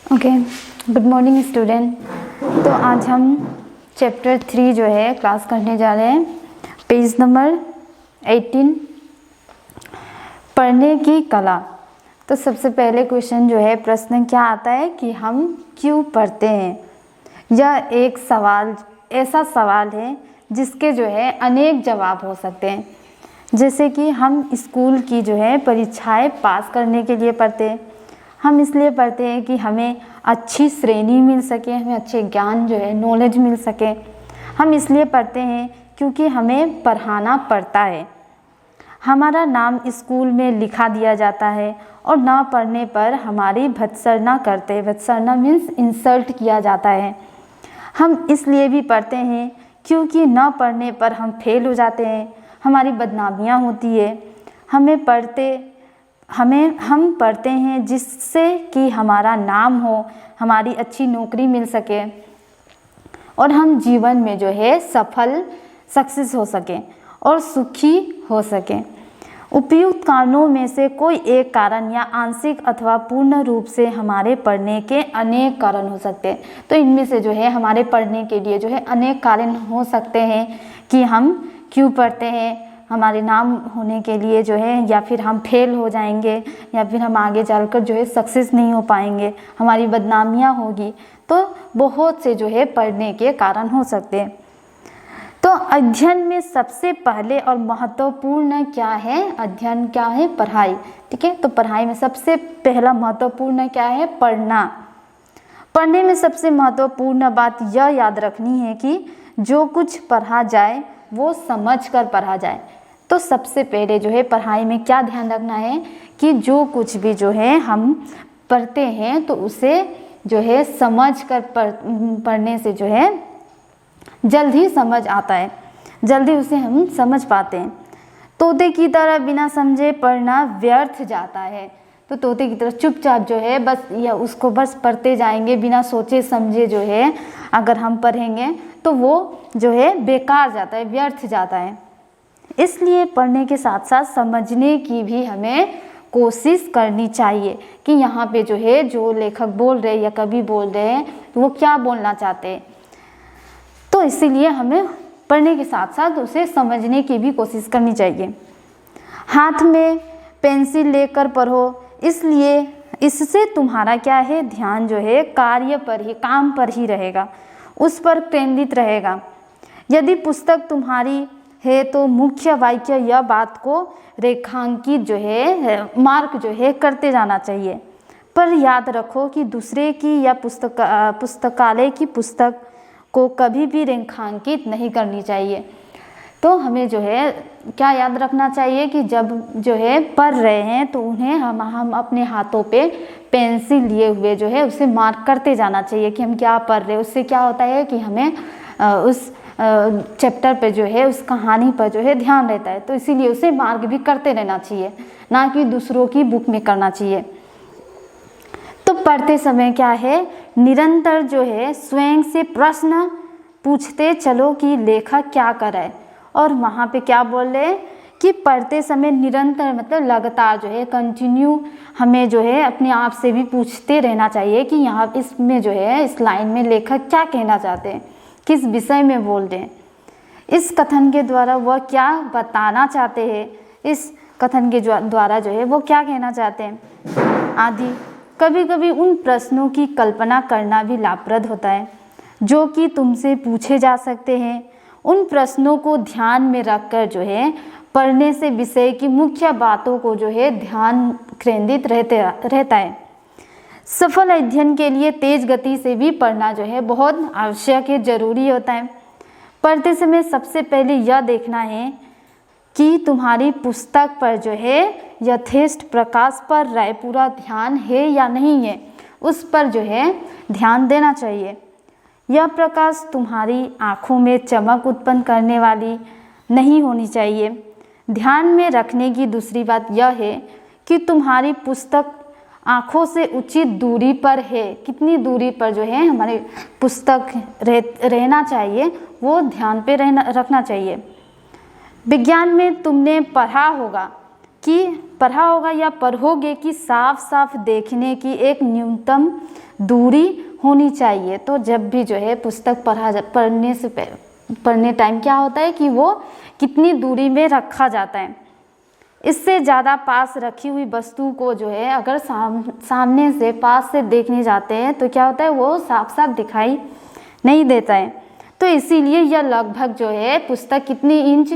Okay, good morning student. तो आज हम चैप्टर 3 जो है क्लास करने जा रहे हैं। पेज नंबर 18, पढ़ने की कला। तो सबसे पहले क्वेश्चन जो है, प्रश्न क्या आता है कि हम क्यों पढ़ते हैं। यह एक सवाल, ऐसा सवाल है जिसके जो है अनेक जवाब हो सकते हैं। जैसे कि हम स्कूल की जो है परीक्षाएं पास करने के लिए पढ़ते हैं। हम इसलिए पढ़ते हैं कि हमें अच्छी श्रेणी मिल सके, हमें अच्छे ज्ञान जो है नॉलेज मिल सके। हम इसलिए पढ़ते हैं क्योंकि हमें पढ़ाना पड़ता है। हमारा नाम स्कूल में लिखा दिया जाता है और ना पढ़ने पर हमारी भत्सना करते, भत्सना मीन्स इंसल्ट किया जाता है। हम इसलिए भी पढ़ते हैं क्योंकि ना पढ़ने पर हम फेल हो जाते हैं, हमारी बदनामियाँ होती है। हम पढ़ते हैं जिससे कि हमारा नाम हो, हमारी अच्छी नौकरी मिल सके और हम जीवन में जो है सक्सेस हो सके और सुखी हो सके। उपयुक्त कारणों में से कोई एक कारण या आंशिक अथवा पूर्ण रूप से हमारे पढ़ने के अनेक कारण हो सकते हैं। तो इनमें से जो है हमारे पढ़ने के लिए जो है अनेक कारण हो सकते हैं कि हम क्यों पढ़ते हैं। हमारे नाम होने के लिए जो है, या फिर हम फेल हो जाएंगे, या फिर हम आगे चलकर जो है सक्सेस नहीं हो पाएंगे, हमारी बदनामियाँ होगी। तो बहुत से जो है पढ़ने के कारण हो सकते हैं। तो अध्ययन में सबसे पहले और महत्वपूर्ण क्या है? अध्ययन क्या है? पढ़ाई। ठीक है, तो पढ़ाई में सबसे पहला महत्वपूर्ण क्या है? पढ़ना। पढ़ने में सबसे महत्वपूर्ण बात यह याद रखनी है कि जो कुछ पढ़ा जाए वो समझ कर पढ़ा जाए। तो सबसे पहले जो है पढ़ाई में क्या ध्यान रखना है कि जो कुछ भी जो है हम पढ़ते हैं तो उसे जो है समझ कर पढ़ने से जो है जल्दी समझ आता है, जल्दी उसे हम समझ पाते हैं। तोते की तरह बिना समझे पढ़ना व्यर्थ जाता है। तो तोते की तरह चुपचाप जो है बस या उसको बस पढ़ते जाएंगे बिना सोचे समझे जो है अगर हम पढ़ेंगे तो वो जो है बेकार जाता है, व्यर्थ जाता है। इसलिए पढ़ने के साथ साथ समझने की भी हमें कोशिश करनी चाहिए कि यहाँ पे जो है जो लेखक बोल रहे या कवि बोल रहे हैं तो वो क्या बोलना चाहते हैं। तो इसीलिए हमें पढ़ने के साथ साथ उसे समझने की भी कोशिश करनी चाहिए। हाथ में पेंसिल लेकर पढ़ो, इसलिए इससे तुम्हारा क्या है, ध्यान जो है कार्य पर ही, काम पर ही रहेगा, उस पर केंद्रित रहेगा। यदि पुस्तक तुम्हारी है तो मुख्य वाक्य या बात को रेखांकित जो है मार्क जो है करते जाना चाहिए। पर याद रखो कि दूसरे की या पुस्तकालय की पुस्तक को कभी भी रेखांकित नहीं करनी चाहिए। तो हमें जो है क्या याद रखना चाहिए कि जब जो है पढ़ रहे हैं तो उन्हें हम अपने हाथों पे पेंसिल लिए हुए जो है उसे मार्क करते जाना चाहिए कि हम क्या पढ़ रहे हैं। उससे क्या होता है कि हमें उस चैप्टर पे जो है, उस कहानी पर जो है ध्यान रहता है। तो इसीलिए उसे मार्क भी करते रहना चाहिए, ना कि दूसरों की बुक में करना चाहिए। तो पढ़ते समय क्या है, निरंतर जो है स्वयं से प्रश्न पूछते चलो कि लेखक क्या कर रहा है। और वहाँ पे क्या बोल रहे हैं कि पढ़ते समय निरंतर मतलब लगातार जो है कंटिन्यू हमें जो है अपने आप से भी पूछते रहना चाहिए कि यहाँ इसमें जो है इस लाइन में लेखक क्या कहना चाहते हैं, किस विषय में बोल रहे हैं, इस कथन के द्वारा वह क्या बताना चाहते हैं, इस कथन के द्वारा जो है वो क्या कहना चाहते हैं आदि। कभी कभी उन प्रश्नों की कल्पना करना भी लाभप्रद होता है जो कि तुमसे पूछे जा सकते हैं। उन प्रश्नों को ध्यान में रखकर जो है पढ़ने से विषय की मुख्य बातों को जो है ध्यान केंद्रित रहता है। सफल अध्ययन के लिए तेज गति से भी पढ़ना जो है बहुत आवश्यक है, जरूरी होता है। पढ़ते समय सबसे पहले यह देखना है कि तुम्हारी पुस्तक पर जो है यथेष्ट प्रकाश पर पूरा ध्यान है या नहीं है, उस पर जो है ध्यान देना चाहिए। यह प्रकाश तुम्हारी आँखों में चमक उत्पन्न करने वाली नहीं होनी चाहिए। ध्यान में रखने की दूसरी बात यह है कि तुम्हारी पुस्तक आँखों से उचित दूरी पर है। कितनी दूरी पर जो है हमारी पुस्तक रहना चाहिए वो ध्यान पे रखना चाहिए। विज्ञान में तुमने पढ़ा होगा या पढ़ोगे कि साफ साफ देखने की एक न्यूनतम दूरी होनी चाहिए। तो जब भी जो है पुस्तक पढ़ने टाइम क्या होता है कि वो कितनी दूरी में रखा जाता है। इससे ज़्यादा पास रखी हुई वस्तु को जो है अगर सामने से पास से देखने जाते हैं तो क्या होता है, वो साफ साफ दिखाई नहीं देता है। तो इसीलिए यह लगभग जो है पुस्तक कितनी इंच,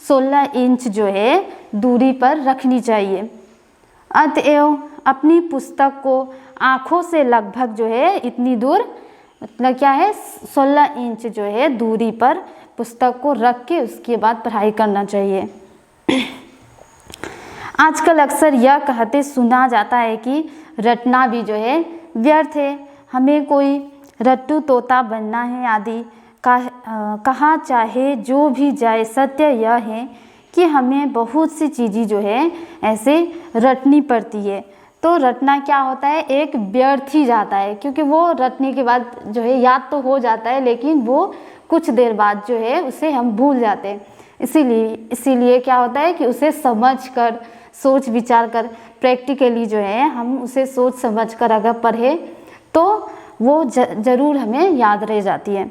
16 इंच जो है दूरी पर रखनी चाहिए। अतएव अपनी पुस्तक को आँखों से लगभग जो है इतनी दूर, मतलब क्या है, 16 इंच जो है दूरी पर पुस्तक को रख के उसके बाद पढ़ाई करना चाहिए। आजकल अक्सर यह कहते सुना जाता है कि रटना भी जो है व्यर्थ है, हमें कोई रट्टू तोता बनना है आदि। कहा चाहे जो भी जाए, सत्य यह है कि हमें बहुत सी चीज़ें जो है ऐसे रटनी पड़ती है। तो रटना क्या होता है, एक व्यर्थ ही जाता है, क्योंकि वो रटने के बाद जो है याद तो हो जाता है लेकिन वो कुछ देर बाद जो है उसे हम भूल जाते हैं। इसीलिए क्या होता है कि उसे समझ कर, सोच विचार कर, प्रैक्टिकली जो है हम उसे सोच समझ कर अगर पढ़े तो वो ज़रूर हमें याद रह जाती है।